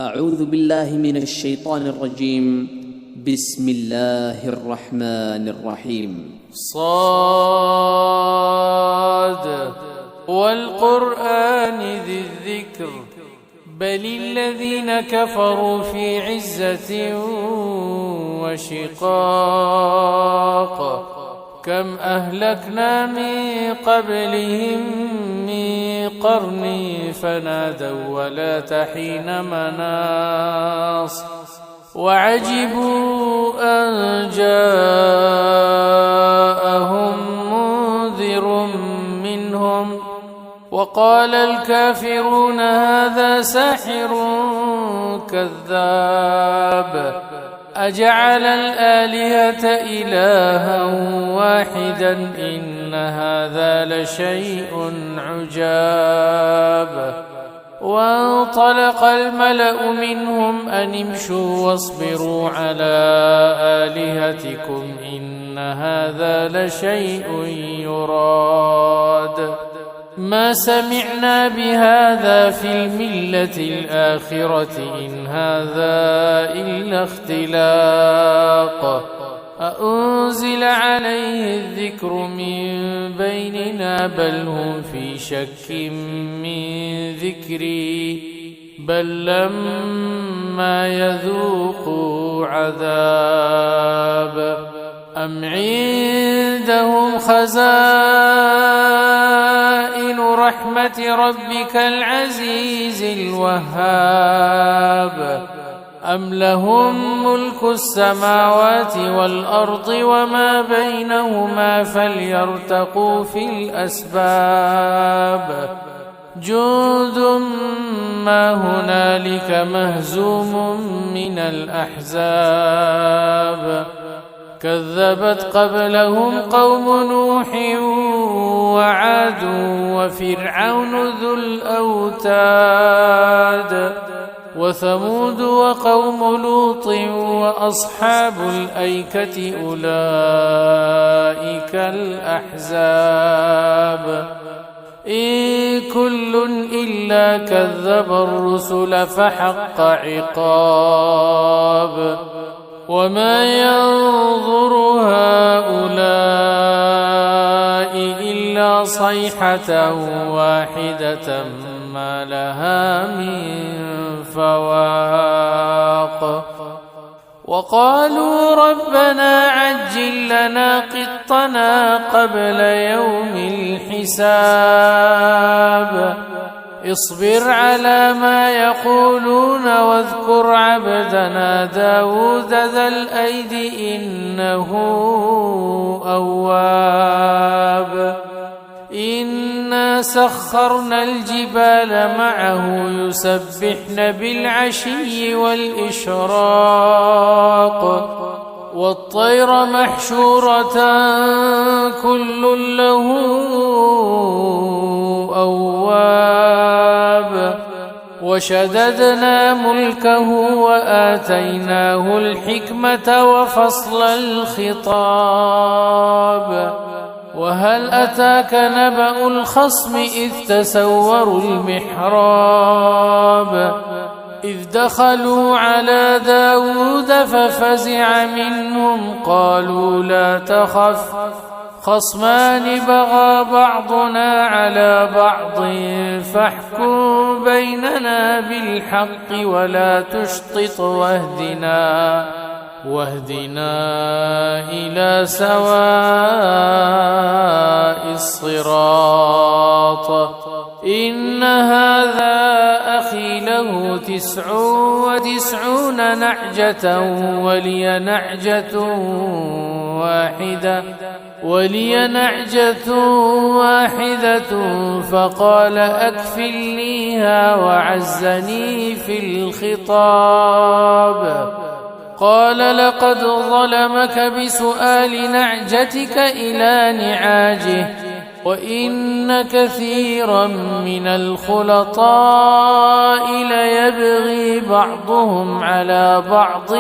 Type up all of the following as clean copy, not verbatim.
أعوذ بالله من الشيطان الرجيم. بسم الله الرحمن الرحيم. صاد والقرآن ذي الذكر بل الذين كفروا في عزة وشقاق كم أهلكنا من قبلهم من قرن فنادوا ولا حين مناص وعجبوا أن جاءهم منذر منهم وقال الكافرون هذا ساحر كذاب أجعل الآلهة إلها واحدا إن هذا لشيء عجاب وانطلق الملأ منهم أن امشوا واصبروا على آلهتكم إن هذا لشيء يراد ما سمعنا بهذا في الملة الآخرة إن هذا إلا اختلاق أأنزل عليه الذكر من بيننا بل هم في شك من ذكري بل لما يذوقوا عذاب أم عندهم خزائن رحمة ربك العزيز الوهاب أم لهم ملك السماوات والأرض وما بينهما فليرتقوا في الأسباب جند ما هنالك مهزوم من الأحزاب كذبت قبلهم قوم نوح وعاد وفرعون ذو الأوتاد وثمود وقوم لوط وأصحاب الأيكة أولئك الأحزاب إن كل إلا كذب الرسل فحق عقاب وما ينظر هؤلاء إلا صيحة واحدة ما لها من فواق وقالوا ربنا عجل لنا قطنا قبل يوم الحساب اصبر على ما يقولون واذكر عبدنا داود ذا الأيد إنه أواب إنا سخرنا الجبال معه يسبحن بالعشي والإشراق والطير محشورة كل له أواب وشددنا ملكه وآتيناه الحكمة وفصل الخطاب وهل أتاك نبأ الخصم إذ تسوروا المحراب إذ دخلوا على داود ففزع منهم قالوا لا تخف خصمان بغى بعضنا على بعض فاحكم بيننا بالحق ولا تشطط واهدنا إلى سواء الصراط إن هذا أخي له 99 نعجة ولي نعجة واحدة فقال أكفلنيها وعزني في الخطاب قال لقد ظلمك بسؤال نعجتك إلى نعاجه وإن كثيرا من الخلطاء ليبغي بعضهم على بعض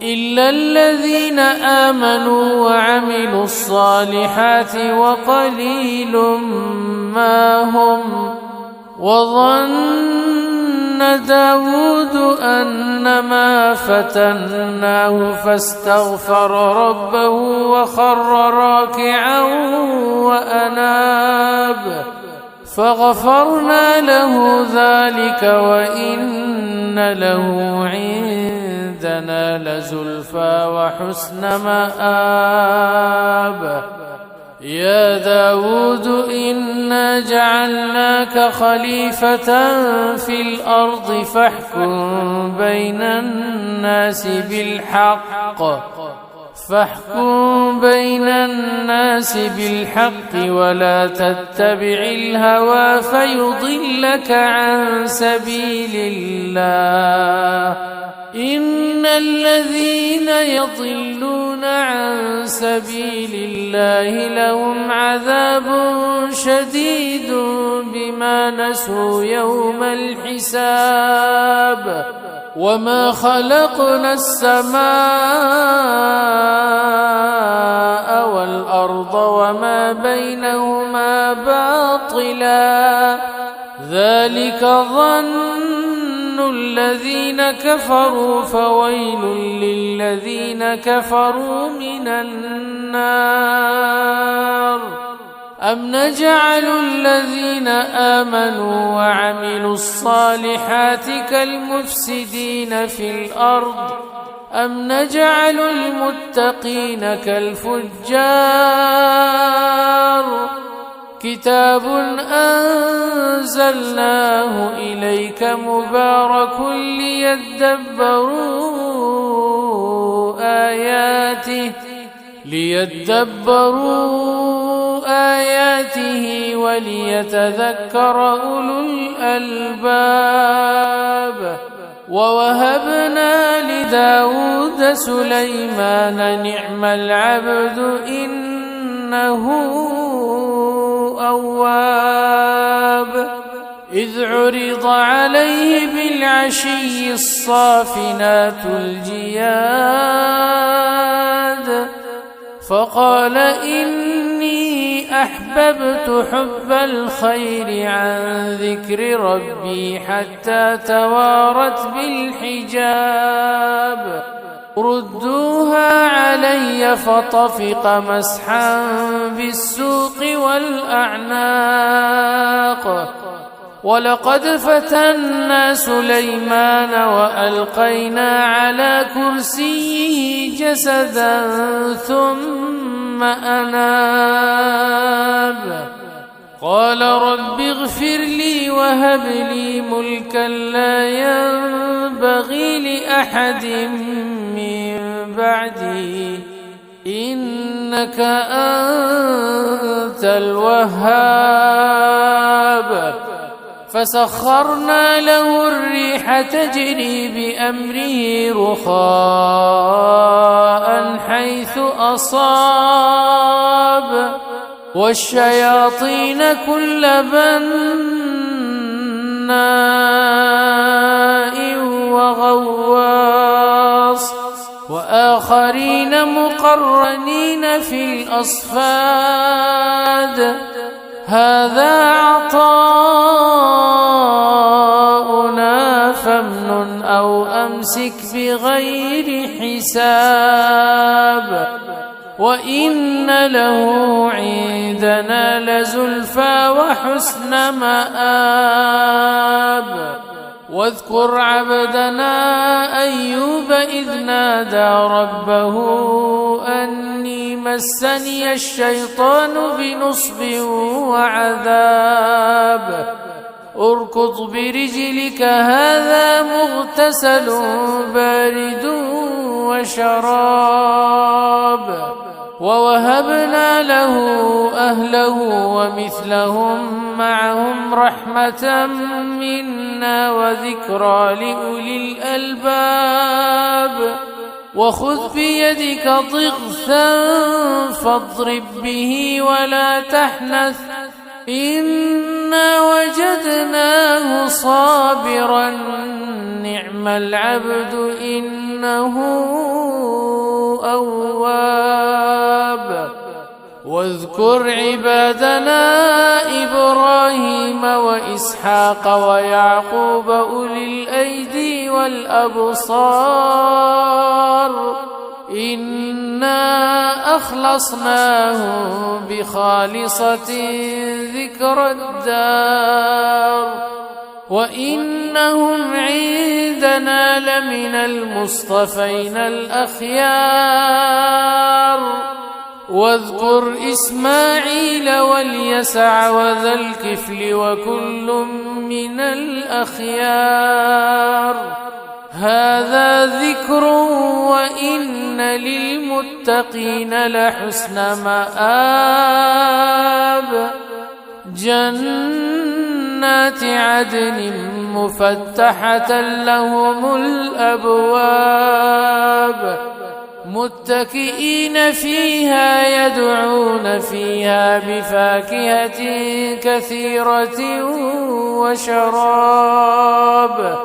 إلا الذين آمنوا وعملوا الصالحات وقليل ما هم وظن داود أنما فتناه فاستغفر ربه وخر راكعا وأناب فغفرنا له ذلك وإن له عندنا لزلفى وحسن مآب يا داود إنا جعلناك خليفة في الأرض فاحكم بين الناس بالحق ولا تتبع الهوى فيضلك عن سبيل الله إن الذين يضلون عن سبيل الله لهم عذاب شديد بما نسوا يوم الحساب وما خلقنا السماء والأرض وما بينهما باطلا ذلك ظن الذين كفروا فويل للذين كفروا من النار أم نجعل الذين آمنوا وعملوا الصالحات كالمفسدين في الأرض أم نجعل المتقين كالفجار كتاب أنزلناه إليك مبارك ليدبروا آياته وليتذكر أولو الألباب ووهبنا لداود سليمان نعم العبد إنه أواب إذ عرض عليه بالعشي الصافنات الجياد فقال إني أحببت حب الخير عن ذكر ربي حتى توارت بالحجاب ردوها علي فطفق مسحا بالسوق والأعناق ولقد فتنا سليمان وألقينا على كرسيه جسدا ثم أناب قال رب اغفر لي وهب لي ملكا لا ينبغي لأحد من بعدي إنك أنت الوهاب فسخرنا له الريح تجري بأمره رخاء حيث أصاب والشياطين كل بناء وغواص وآخرين مقرنين في الأصفاد هذا عطاؤنا فامنن أو أمسك بغير حساب وإن له عندنا لزلفى وحسن مآب واذكر عبدنا أيوب إذ نادى ربه أني مسني الشيطان بنصب وعذاب اركض برجلك هذا مغتسل بارد وشراب ووهبنا له أهله ومثلهم معهم رحمة منا وذكرى لأولي الألباب وخذ بيدك ضغثا فاضرب به ولا تحنث إنا وجدناه صابرا نعم العبد إنه أواب واذكر عبادنا إبراهيم وإسحاق ويعقوب أولي الأيدي والأبصار إنا أخلصناهم بخالصة ذكر الدار وإنهم عندنا لمن المصطفين الأخيار واذكر إسماعيل واليسع وذا الكفل وكل من الأخيار هذا ذكر وإن للمتقين لحسن مآب جنات عدن مفتحة لهم الأبواب متكئين فيها يدعون فيها بفاكهة كثيرة وشراب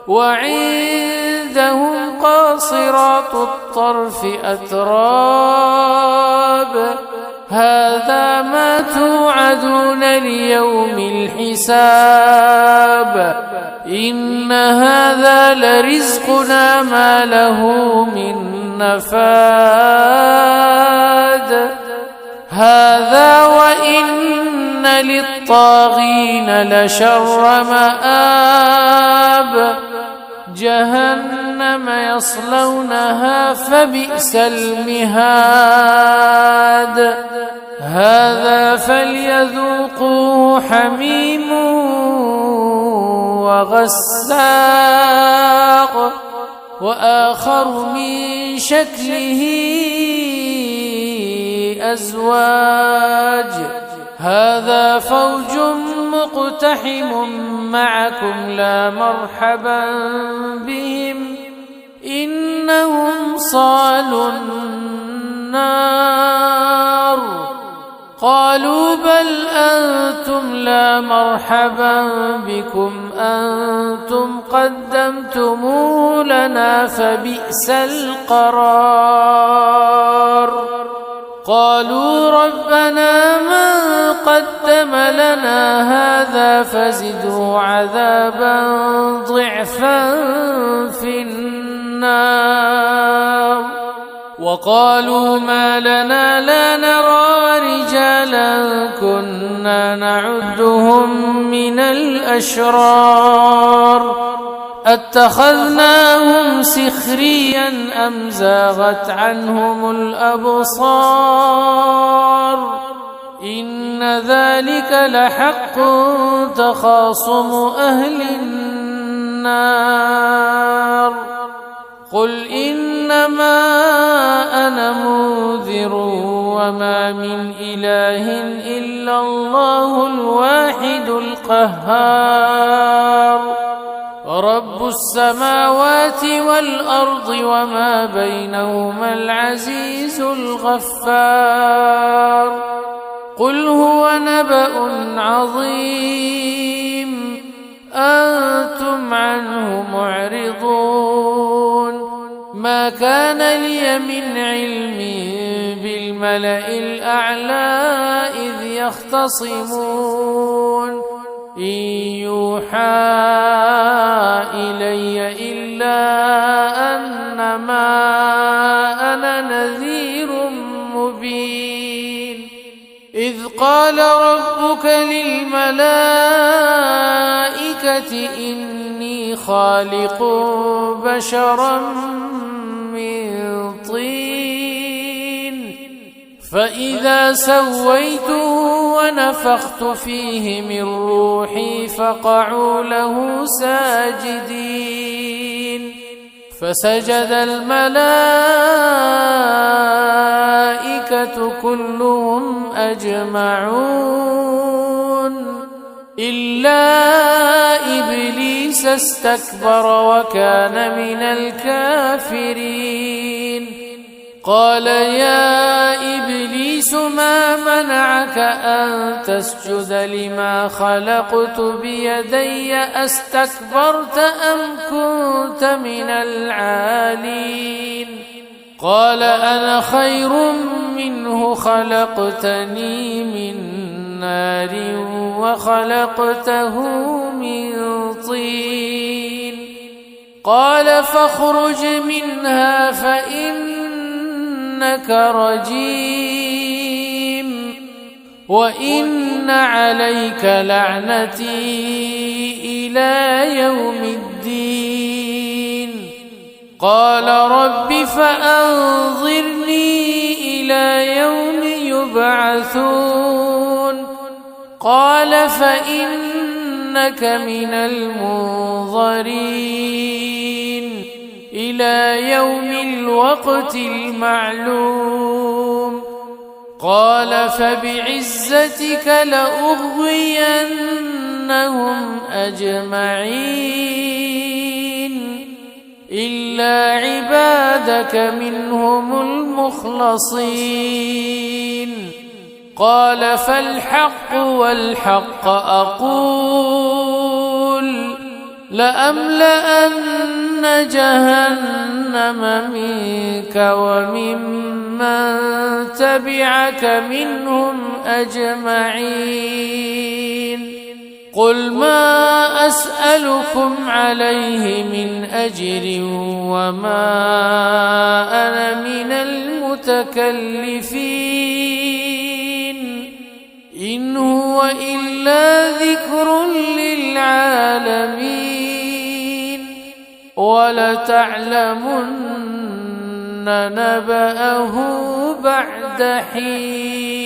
وعندهم قاصرات الطرف أتراب هذا ما توعدون ليوم الحساب إن هذا لرزقنا ما له من نفاد هذا وإن للطاغين لشر مآب جهنم يصلونها فبئس المهاد هذا فليذوقوه حميم وغساق وآخر من شكله أزواج هذا فوج مقتحم معكم لا مرحبا بهم إنهم صالوا النار قالوا بل أنتم لا مرحبا بكم أنتم قدمتموه لنا فبئس القرار قالوا ربنا من قدم لنا هذا فزده عذابا ضعفا في النار وقالوا ما لنا لا نرى رجالا كنا نعدهم من الأشرار اتخذناهم سخريا أم زاغت عنهم الأبصار إن ذلك لحق تخاصم أهل النار قل إنما أنا منذر وما من إله إلا الله الواحد القهار رب السماوات والأرض وما بينهما العزيز الغفار قل هو نبأ عظيم أنتم عنه معرضون ما كان لي من علم بالملأ الأعلى إذ يختصمون إن يوحى إلي إلا أنما أنا نذير مبين إذ قال ربك للملائكة إني خالق بشرا من طين فإذا سويته ونفخت فيه من روحي فقعوا له ساجدين فسجد الملائكة كلهم أجمعون إلا إبليس استكبر وكان من الكافرين قال يا إبليس ما منعك أن تسجد لما خلقت بيدي أستكبرت أم كنت من العالين قال أنا خير منه خلقتني من نار وخلقته من طين قال فاخرج منها فإنك رجيم وإن عليك لعنتي إلى يوم الدين قال رب فأنظرني إلى يوم يبعثون قال فإنك من المنظرين إلى يوم الوقت المعلوم قال فبعزتك لأغوينهم أجمعين إلا عبادك منهم المخلصين قال فالحق والحق أقول لأملأن جهنم منك وممن تبعك منهم أجمعين قل ما أسألكم عليه من أجر وما أنا من المتكلفين إن هو إلا ذكر للعالمين ولتعلمن نبأه بعد حين